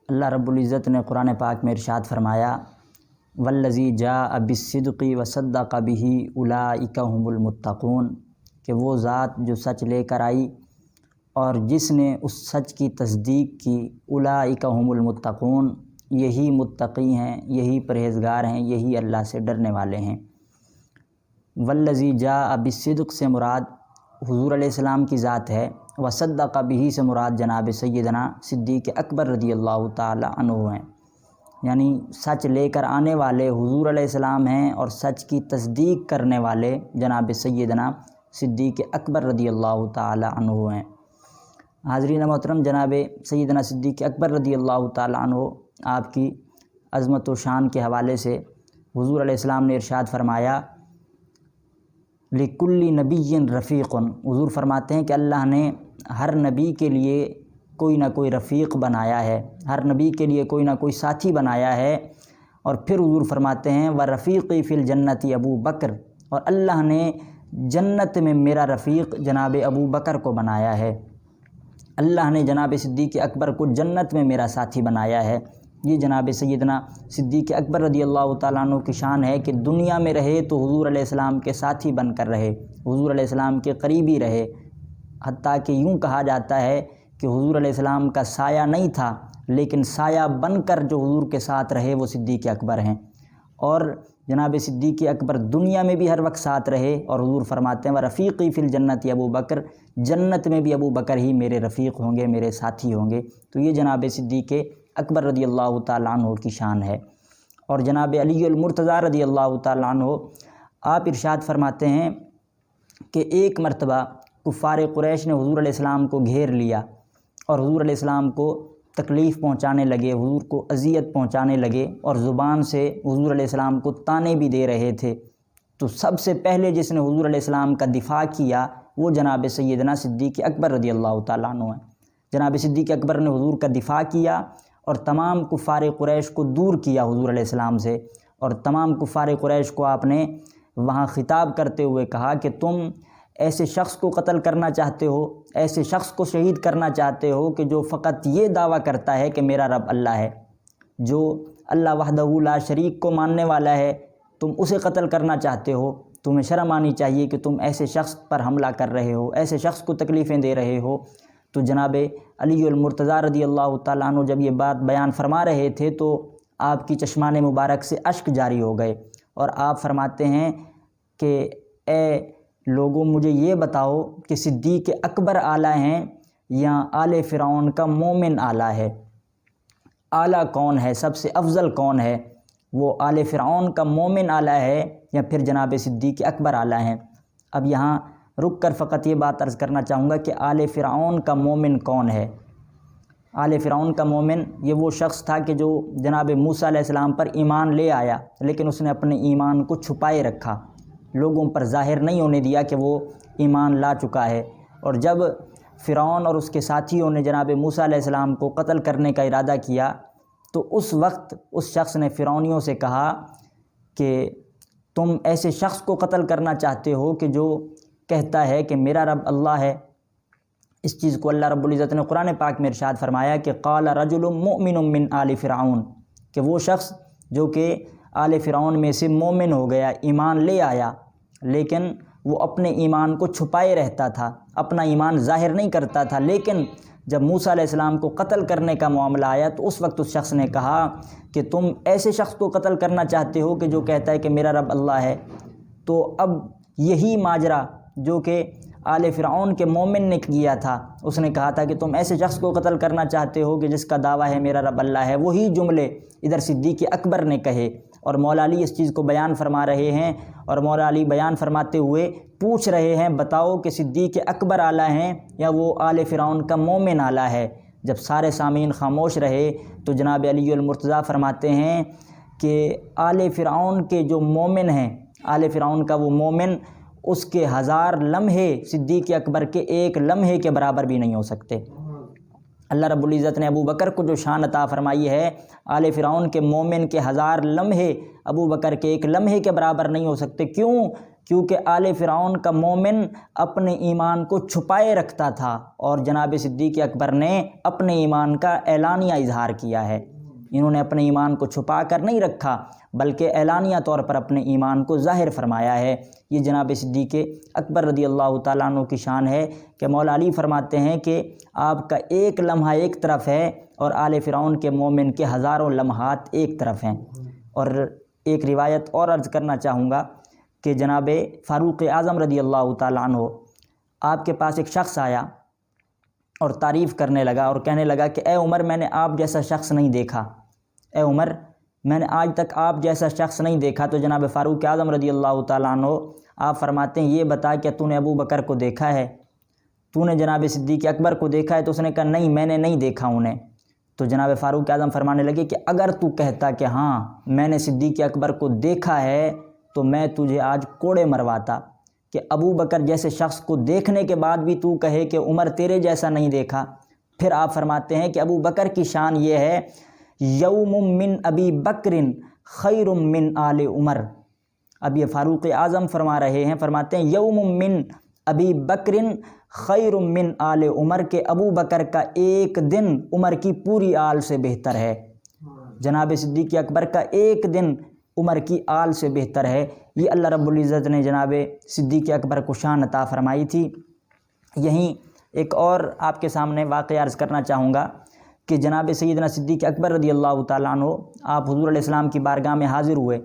اللہ رب العزت نے قرآن پاک میں ارشاد فرمایا والذی جاء بالصدق وصدق بہ اولئک هم المتقون، کہ وہ ذات جو سچ لے کر آئی اور جس نے اس سچ کی تصدیق کی، اولئک هم المتقون، یہی متقی ہیں، یہی پرہیزگار ہیں، یہی اللہ سے ڈرنے والے ہیں۔ والذی جاء بالصدق سے مراد حضور علیہ السلام کی ذات ہے، وصدق بہ سے مراد جناب سیدنا صدیق اکبر رضی اللہ تعالی عنہ ہیں، یعنی سچ لے کر آنے والے حضور علیہ السلام ہیں اور سچ کی تصدیق کرنے والے جناب سیدنا صدیق اکبر رضی اللہ تعالی عنہ ہیں۔ حاضرین محترم، جناب سیدنا صدیق اکبر رضی اللہ تعالی عنہ آپ کی عظمت و شان کے حوالے سے حضور علیہ السلام نے ارشاد فرمایا لِكُلِّ نَبِيٍّ رَفِيقٌ، حضور فرماتے ہیں کہ اللہ نے ہر نبی کے لیے کوئی نہ کوئی رفیق بنایا ہے، ہر نبی کے لیے کوئی نہ کوئی ساتھی بنایا ہے۔ اور پھر حضور فرماتے ہیں وَرَفِيقِي فِي الْجَنَّةِ ابو بکر، اور اللہ نے جنت میں میرا رفیق جناب ابو بکر کو بنایا ہے، اللہ نے جناب صدیق اکبر کو جنت میں میرا ساتھی بنایا ہے۔ یہ جناب سیدنا صدیق اکبر رضی اللہ تعالیٰ عنہ کی شان ہے کہ دنیا میں رہے تو حضور علیہ السلام کے ساتھی بن کر رہے، حضور علیہ السلام کے قریبی رہے، حتیٰ کہ یوں کہا جاتا ہے کہ حضور علیہ السلام کا سایہ نہیں تھا لیکن سایہ بن کر جو حضور کے ساتھ رہے وہ صدیق اکبر ہیں۔ اور جناب صدیق اکبر دنیا میں بھی ہر وقت ساتھ رہے، اور حضور فرماتے ہیں وَرَفِيقِي فِي الْجَنَّةِ ابو بکر، جنت میں بھی ابو بکر ہی میرے رفیق ہوں گے، میرے ساتھی ہوں گے۔ تو یہ جناب صدیق اکبر رضی اللہ تعالیٰ عنہ کی شان ہے۔ اور جناب علی المرتضیٰ رضی اللہ تعالیٰ عنہ آپ ارشاد فرماتے ہیں کہ ایک مرتبہ کفار قریش نے حضور علیہ السلام کو گھیر لیا اور حضور علیہ السلام کو تکلیف پہنچانے لگے، حضور کو اذیت پہنچانے لگے، اور زبان سے حضور علیہ السلام کو طعنے بھی دے رہے تھے۔ تو سب سے پہلے جس نے حضور علیہ السلام کا دفاع کیا وہ جناب سیدنا صدیق اکبر رضی اللہ تعالیٰ عنہ ہیں۔ جناب صدیق اکبر نے حضور کا دفاع کیا اور تمام کفار قریش کو دور کیا حضور علیہ السلام سے، اور تمام کفار قریش کو آپ نے وہاں خطاب کرتے ہوئے کہا کہ تم ایسے شخص کو قتل کرنا چاہتے ہو، ایسے شخص کو شہید کرنا چاہتے ہو کہ جو فقط یہ دعویٰ کرتا ہے کہ میرا رب اللہ ہے، جو اللہ وحدہ لا شریک کو ماننے والا ہے، تم اسے قتل کرنا چاہتے ہو۔ تمہیں شرم آنی چاہیے کہ تم ایسے شخص پر حملہ کر رہے ہو، ایسے شخص کو تکلیفیں دے رہے ہو۔ تو جناب علی المرتضیٰ رضی اللہ تعالیٰ عنہ جب یہ بات بیان فرما رہے تھے تو آپ کی چشمان مبارک سے اشک جاری ہو گئے، اور آپ فرماتے ہیں کہ اے لوگوں مجھے یہ بتاؤ کہ صدیق اکبر اعلیٰ ہیں یا آل فرعون کا مومن اعلیٰ ہے؟ اعلیٰ کون ہے، سب سے افضل کون ہے؟ وہ آل فرعون کا مومن اعلیٰ ہے یا پھر جناب صدیق اکبر اعلیٰ ہیں؟ اب یہاں رک کر فقط یہ بات عرض کرنا چاہوں گا کہ آل فرعون کا مومن کون ہے۔ آل فرعون کا مومن یہ وہ شخص تھا کہ جو جناب موسیٰ علیہ السلام پر ایمان لے آیا لیکن اس نے اپنے ایمان کو چھپائے رکھا، لوگوں پر ظاہر نہیں ہونے دیا کہ وہ ایمان لا چکا ہے۔ اور جب فرعون اور اس کے ساتھیوں نے جناب موسیٰ علیہ السلام کو قتل کرنے کا ارادہ کیا تو اس وقت اس شخص نے فرعونیوں سے کہا کہ تم ایسے شخص کو قتل کرنا چاہتے ہو کہ جو کہتا ہے کہ میرا رب اللہ ہے۔ اس چیز کو اللہ رب العزت نے قرآن پاک میں ارشاد فرمایا کہ قال رجل مؤمن من آل فرعون، کہ وہ شخص جو کہ آل فرعون میں سے مومن ہو گیا، ایمان لے آیا، لیکن وہ اپنے ایمان کو چھپائے رہتا تھا، اپنا ایمان ظاہر نہیں کرتا تھا۔ لیکن جب موسیٰ علیہ السلام کو قتل کرنے کا معاملہ آیا تو اس وقت اس شخص نے کہا کہ تم ایسے شخص کو قتل کرنا چاہتے ہو کہ جو کہتا ہے کہ میرا رب اللہ ہے۔ تو اب یہی ماجرا جو کہ آل فرعون کے مومن نے کیا تھا، اس نے کہا تھا کہ تم ایسے شخص کو قتل کرنا چاہتے ہو کہ جس کا دعویٰ ہے میرا رب اللہ ہے، وہی جملے ادھر صدیق اکبر نے کہے۔ اور مولا علی اس چیز کو بیان فرما رہے ہیں، اور مولا علی بیان فرماتے ہوئے پوچھ رہے ہیں بتاؤ کہ صدیق اکبر اعلیٰ ہیں یا وہ آل فرعون کا مومن اعلیٰ ہے؟ جب سارے سامعین خاموش رہے تو جناب علی المرتضیٰ فرماتے ہیں کہ آل فرعون کے جو مومن ہیں، آل فرعون کا وہ مومن اس کے 1000 لمحے صدیق اکبر کے ایک لمحے کے برابر بھی نہیں ہو سکتے۔ اللہ رب العزت نے ابو بکر کو جو شان عطا فرمائی ہے، آل فرعون کے مومن کے 1000 لمحے ابو بکر کے ایک لمحے کے برابر نہیں ہو سکتے۔ کیوں کیونکہ آل فرعون کا مومن اپنے ایمان کو چھپائے رکھتا تھا، اور جناب صدیق اکبر نے اپنے ایمان کا اعلانیہ اظہار کیا ہے۔ انہوں نے اپنے ایمان کو چھپا کر نہیں رکھا بلکہ اعلانیہ طور پر اپنے ایمان کو ظاہر فرمایا ہے۔ یہ جناب صدیق اکبر رضی اللہ تعالیٰ عنہ کی شان ہے کہ مولا علی فرماتے ہیں کہ آپ کا ایک لمحہ ایک طرف ہے اور آل فرعون کے مومن کے ہزاروں لمحات ایک طرف ہیں۔ اور ایک روایت اور عرض کرنا چاہوں گا کہ جناب فاروق اعظم رضی اللہ تعالیٰ عنہ آپ کے پاس ایک شخص آیا اور تعریف کرنے لگا اور کہنے لگا کہ اے عمر، میں نے آپ جیسا شخص نہیں دیکھا، اے عمر میں نے آج تک آپ جیسا شخص نہیں دیکھا۔ تو جناب فاروق اعظم رضی اللہ تعالیٰ عنہ آپ فرماتے ہیں یہ بتا کہ تو نے ابو بکر کو دیکھا ہے، تو نے جناب صدیق اکبر کو دیکھا ہے؟ تو اس نے کہا نہیں، میں نے نہیں دیکھا انہیں۔ تو جناب فاروق اعظم فرمانے لگے کہ اگر تو کہتا کہ ہاں میں نے صدیق اکبر کو دیکھا ہے تو میں تجھے آج کوڑے مرواتا، کہ ابو بکر جیسے شخص کو دیکھنے کے بعد بھی تو کہے کہ عمر تیرے جیسا نہیں دیکھا۔ پھر آپ فرماتے ہیں کہ ابو بکر کی شان یہ ہے یوم من ابی بکر خیر من آل عمر۔ اب یہ فاروق اعظم فرما رہے ہیں، فرماتے ہیں یوم من ابی بکر خیر من آل عمر، کہ ابو بکر کا ایک دن عمر کی پوری آل سے بہتر ہے۔ جناب صدیق اکبر کا ایک دن عمر کی آل سے بہتر ہے۔ یہ اللہ رب العزت نے جناب صدیق اکبر کو شان عطا فرمائی تھی۔ یہیں ایک اور آپ کے سامنے واقعہ عرض کرنا چاہوں گا کہ جناب سیدنا صدیق اکبر رضی اللہ تعالیٰ عنہ آپ حضور علیہ السلام کی بارگاہ میں حاضر ہوئے،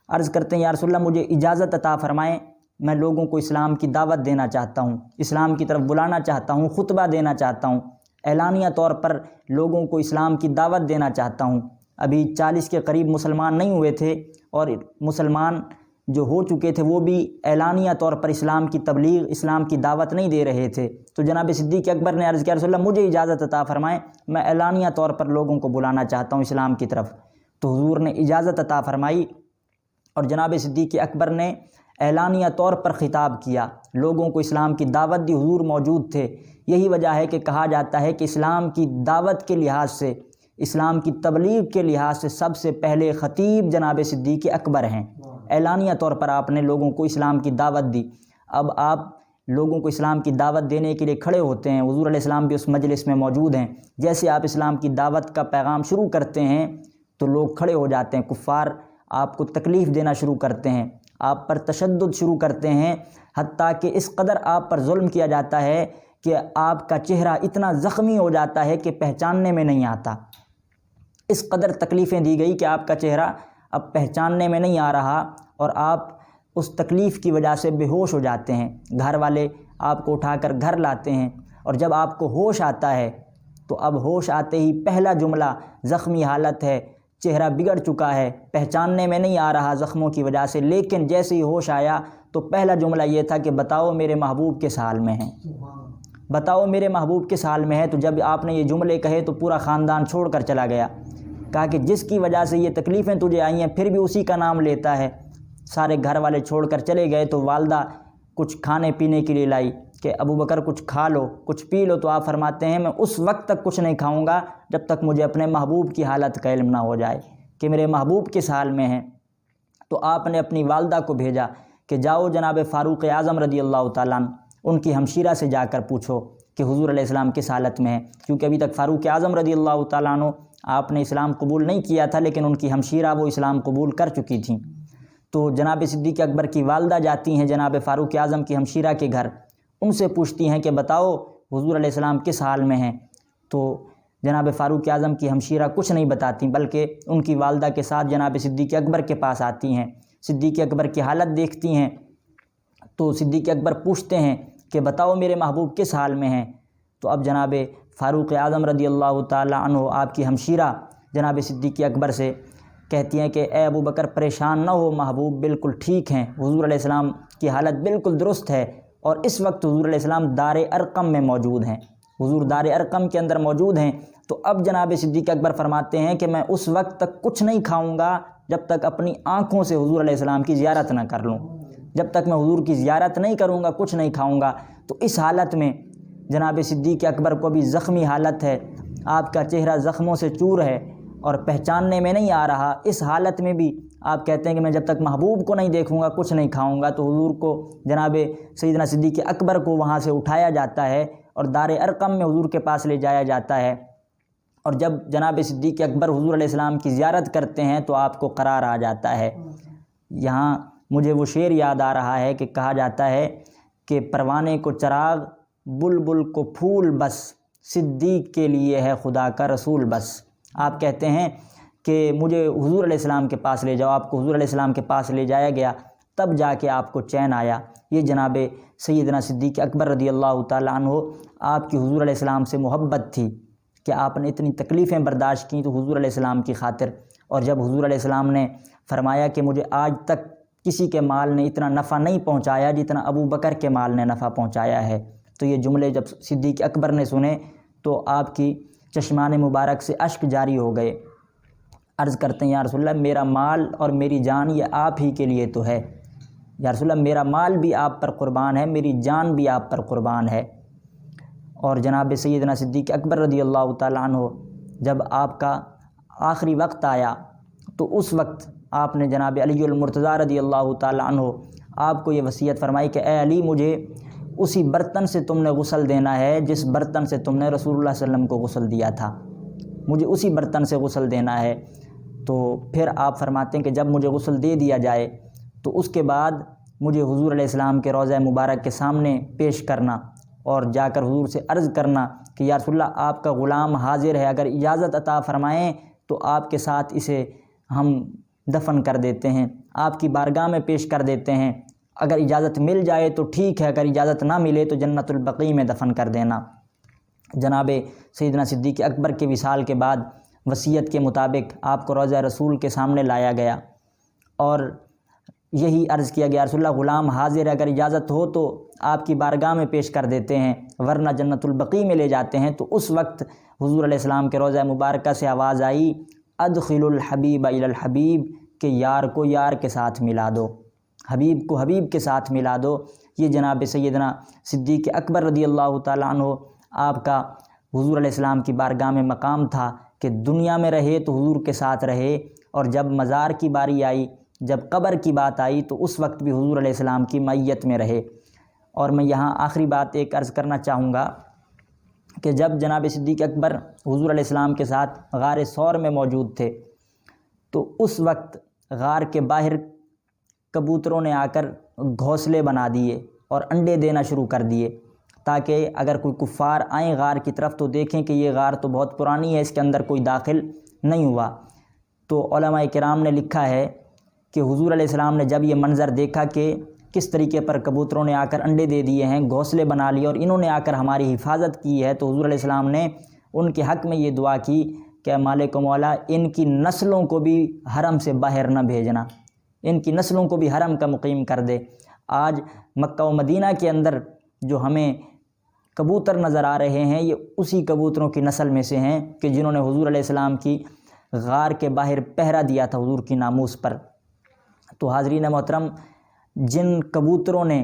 عرض کرتے ہیں یا رسول اللہ مجھے اجازت عطا فرمائیں، میں لوگوں کو اسلام کی دعوت دینا چاہتا ہوں، اسلام کی طرف بلانا چاہتا ہوں، خطبہ دینا چاہتا ہوں، اعلانیہ طور پر لوگوں کو اسلام کی دعوت دینا چاہتا ہوں۔ ابھی 40 کے قریب مسلمان نہیں ہوئے تھے، اور مسلمان جو ہو چکے تھے وہ بھی اعلانیہ طور پر اسلام کی تبلیغ، اسلام کی دعوت نہیں دے رہے تھے۔ تو جناب صدیق اکبر نے عرض کیا رسول اللہ مجھے اجازت عطا فرمائیں، میں اعلانیہ طور پر لوگوں کو بلانا چاہتا ہوں اسلام کی طرف۔ تو حضور نے اجازت عطا فرمائی اور جناب صدیق اکبر نے اعلانیہ طور پر خطاب کیا، لوگوں کو اسلام کی دعوت دی، حضور موجود تھے۔ یہی وجہ ہے کہ کہا جاتا ہے کہ اسلام کی دعوت کے لحاظ سے، اسلام کی تبلیغ کے لحاظ سے سب سے پہلے خطیب جناب صدیق اکبر ہیں۔ اعلانیہ طور پر آپ نے لوگوں کو اسلام کی دعوت دی۔ اب آپ لوگوں کو اسلام کی دعوت دینے کے لیے کھڑے ہوتے ہیں، حضور علیہ السلام بھی اس مجلس میں موجود ہیں۔ جیسے آپ اسلام کی دعوت کا پیغام شروع کرتے ہیں تو لوگ کھڑے ہو جاتے ہیں، کفار آپ کو تکلیف دینا شروع کرتے ہیں، آپ پر تشدد شروع کرتے ہیں، حتیٰ کہ اس قدر آپ پر ظلم کیا جاتا ہے کہ آپ کا چہرہ اتنا زخمی ہو جاتا ہے کہ پہچاننے میں نہیں آتا۔ اس قدر تکلیفیں دی گئی کہ آپ کا چہرہ اب پہچاننے میں نہیں آ رہا، اور آپ اس تکلیف کی وجہ سے بے ہوش ہو جاتے ہیں۔ گھر والے آپ کو اٹھا کر گھر لاتے ہیں، اور جب آپ کو ہوش آتا ہے تو اب ہوش آتے ہی پہلا جملہ زخمی حالت ہے، چہرہ بگڑ چکا ہے، پہچاننے میں نہیں آ رہا زخموں کی وجہ سے، لیکن جیسے ہی ہوش آیا تو پہلا جملہ یہ تھا کہ بتاؤ میرے محبوب کس حال میں ہیں، بتاؤ میرے محبوب کس حال میں ہے۔ تو جب آپ نے یہ جملے کہے تو پورا خاندان چھوڑ کر چلا گیا، کہا کہ جس کی وجہ سے یہ تکلیفیں تجھے آئی ہیں پھر بھی اسی کا نام لیتا ہے۔ سارے گھر والے چھوڑ کر چلے گئے تو والدہ کچھ کھانے پینے کے لیے لائی کہ ابو بکر کچھ کھا لو، کچھ پی لو۔ تو آپ فرماتے ہیں میں اس وقت تک کچھ نہیں کھاؤں گا جب تک مجھے اپنے محبوب کی حالت کا علم نہ ہو جائے کہ میرے محبوب کس حال میں ہیں۔ تو آپ نے اپنی والدہ کو بھیجا کہ جاؤ جناب فاروق اعظم رضی اللہ تعالیٰ عنہ ان کی ہمشیرہ سے جا کر پوچھو کہ حضور علیہ السلام کس حالت میں ہے، کیونکہ ابھی تک فاروق اعظم رضی اللہ تعالیٰ عنہ آپ نے اسلام قبول نہیں کیا تھا، لیکن ان کی ہمشیرہ وہ اسلام قبول کر چکی تھیں۔ تو جناب صدیق اکبر کی والدہ جاتی ہیں جناب فاروق اعظم کی ہمشیرہ کے گھر، ان سے پوچھتی ہیں کہ بتاؤ حضور علیہ السلام کس حال میں ہیں۔ تو جناب فاروق اعظم کی ہمشیرہ کچھ نہیں بتاتی، بلکہ ان کی والدہ کے ساتھ جناب صدیق اکبر کے پاس آتی ہیں، صدیق اکبر کی حالت دیکھتی ہیں۔ تو صدیق اکبر پوچھتے ہیں کہ بتاؤ میرے محبوب کس حال میں ہیں۔ تو اب جناب فاروق اعظم رضی اللہ تعالیٰ عنہ آپ کی ہمشیرہ جناب صدیق اکبر سے کہتی ہیں کہ اے ابو بکر پریشان نہ ہو، محبوب بالکل ٹھیک ہیں، حضور علیہ السلام کی حالت بالکل درست ہے، اور اس وقت حضور علیہ السلام دار ارقم میں موجود ہیں، حضور دار ارقم کے اندر موجود ہیں۔ تو اب جناب صدیق اکبر فرماتے ہیں کہ میں اس وقت تک کچھ نہیں کھاؤں گا جب تک اپنی آنکھوں سے حضور علیہ السلام کی زیارت نہ کر لوں، جب تک میں حضور کی زیارت نہیں کروں گا کچھ نہیں کھاؤں گا۔ تو اس حالت میں جناب صدیق اکبر کو بھی زخمی حالت ہے، آپ کا چہرہ زخموں سے چور ہے، اور پہچاننے میں نہیں آ رہا، اس حالت میں بھی آپ کہتے ہیں کہ میں جب تک محبوب کو نہیں دیکھوں گا کچھ نہیں کھاؤں گا، تو حضور کو جناب سیدنا صدیق اکبر کو وہاں سے اٹھایا جاتا ہے اور دار ارقم میں حضور کے پاس لے جایا جاتا ہے، اور جب جناب صدیق اکبر حضور علیہ السلام کی زیارت کرتے ہیں تو آپ کو قرار آ جاتا ہے۔ یہاں مجھے وہ شعر یاد آ رہا ہے کہ کہا جاتا ہے کہ پروانے کو چراغ، بلبل کو پھول، بس صدیق کے لیے ہے خدا کا رسول بس۔ آپ کہتے ہیں کہ مجھے حضور علیہ السلام کے پاس لے جاؤ، آپ کو حضور علیہ السلام کے پاس لے جایا گیا، تب جا کے آپ کو چین آیا۔ یہ جناب سیدنا صدیق اکبر رضی اللہ تعالیٰ عنہ، آپ کی حضور علیہ السلام سے محبت تھی کہ آپ نے اتنی تکلیفیں برداشت کیں تو حضور علیہ السلام کی خاطر، اور جب حضور علیہ السلام نے فرمایا کہ مجھے آج تک کسی کے مال نے اتنا نفع نہیں پہنچایا جتنا ابو بکر کے مال نے نفع پہنچایا ہے، تو یہ جملے جب صدیق اکبر نے سنے تو آپ کی چشمان مبارک سے اشک جاری ہو گئے۔ عرض کرتے ہیں یا رسول اللہ میرا مال اور میری جان یہ آپ ہی کے لیے تو ہے، یا رسول اللہ میرا مال بھی آپ پر قربان ہے، میری جان بھی آپ پر قربان ہے۔ اور جناب سیدنا صدیق اکبر رضی اللہ تعالیٰ عنہ جب آپ کا آخری وقت آیا تو اس وقت آپ نے جناب علی المرتضیٰ رضی اللہ تعالیٰ عنہ آپ کو یہ وصیت فرمائی کہ اے علی مجھے اسی برتن سے تم نے غسل دینا ہے جس برتن سے تم نے رسول اللہ صلی اللہ علیہ وسلم کو غسل دیا تھا، مجھے اسی برتن سے غسل دینا ہے۔ تو پھر آپ فرماتے ہیں کہ جب مجھے غسل دے دیا جائے تو اس کے بعد مجھے حضور علیہ السلام کے روضہ مبارک کے سامنے پیش کرنا اور جا کر حضور سے عرض کرنا کہ یا رسول اللہ آپ کا غلام حاضر ہے، اگر اجازت عطا فرمائیں تو آپ کے ساتھ اسے ہم دفن کر دیتے ہیں، آپ کی بارگاہ میں پیش کر دیتے ہیں، اگر اجازت مل جائے تو ٹھیک ہے، اگر اجازت نہ ملے تو جنت البقیع میں دفن کر دینا۔ جناب سیدنا صدیق اکبر کے وصال کے بعد وصیت کے مطابق آپ کو روضہ رسول کے سامنے لایا گیا اور یہی عرض کیا گیا رسول اللہ غلام حاضر ہے، اگر اجازت ہو تو آپ کی بارگاہ میں پیش کر دیتے ہیں ورنہ جنت البقیع میں لے جاتے ہیں۔ تو اس وقت حضور علیہ السلام کے روضہ مبارکہ سے آواز آئی ادخل الحبیب الی الحبیب، کہ یار کو یار کے ساتھ ملا دو، حبیب کو حبیب کے ساتھ ملا دو۔ یہ جناب سیدنا صدیق اکبر رضی اللہ تعالیٰ عنہ آپ کا حضور علیہ السلام کی بارگاہ میں مقام تھا کہ دنیا میں رہے تو حضور کے ساتھ رہے، اور جب مزار کی باری آئی، جب قبر کی بات آئی تو اس وقت بھی حضور علیہ السلام کی معیت میں رہے۔ اور میں یہاں آخری بات ایک عرض کرنا چاہوں گا کہ جب جناب صدیق اکبر حضور علیہ السلام کے ساتھ غار ثور میں موجود تھے تو اس وقت غار کے باہر کبوتروں نے آ کر گھونسلے بنا دیے اور انڈے دینا شروع کر دیے تاکہ اگر کوئی کفار آئیں غار کی طرف تو دیکھیں کہ یہ غار تو بہت پرانی ہے، اس کے اندر کوئی داخل نہیں ہوا۔ تو علماء کرام نے لکھا ہے کہ حضور علیہ السلام نے جب یہ منظر دیکھا کہ کس طریقے پر کبوتروں نے آ کر انڈے دے دیے ہیں، گھونسلے بنا لیے اور انہوں نے آ کر ہماری حفاظت کی ہے، تو حضور علیہ السلام نے ان کے حق میں یہ دعا کی کہ مالک و مولا ان کی نسلوں کو بھی حرم سے باہر نہ بھیجنا، ان کی نسلوں کو بھی حرم کا مقیم کر دے۔ آج مکہ و مدینہ کے اندر جو ہمیں کبوتر نظر آ رہے ہیں یہ اسی کبوتروں کی نسل میں سے ہیں کہ جنہوں نے حضور علیہ السلام کی غار کے باہر پہرا دیا تھا حضور کی ناموس پر۔ تو حاضرین محترم، جن کبوتروں نے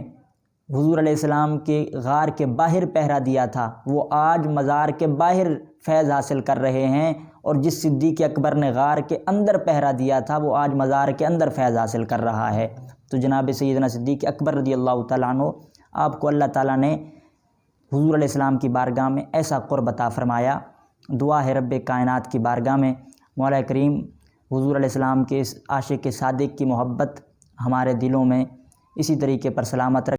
حضور علیہ السلام کے غار کے باہر پہرا دیا تھا وہ آج مزار کے باہر فیض حاصل کر رہے ہیں، اور جس صدیق اکبر نے غار کے اندر پہرا دیا تھا وہ آج مزار کے اندر فیض حاصل کر رہا ہے۔ تو جناب سیدنا صدیق اکبر رضی اللہ تعالیٰ عنہ آپ کو اللہ تعالیٰ نے حضور علیہ السلام کی بارگاہ میں ایسا قرب عطا فرمایا۔ دعا ہے رب کائنات کی بارگاہ میں مولا کریم حضور علیہ السلام کے اس عاشق صادق کی محبت ہمارے دلوں میں اسی طریقے پر سلامت رکھے۔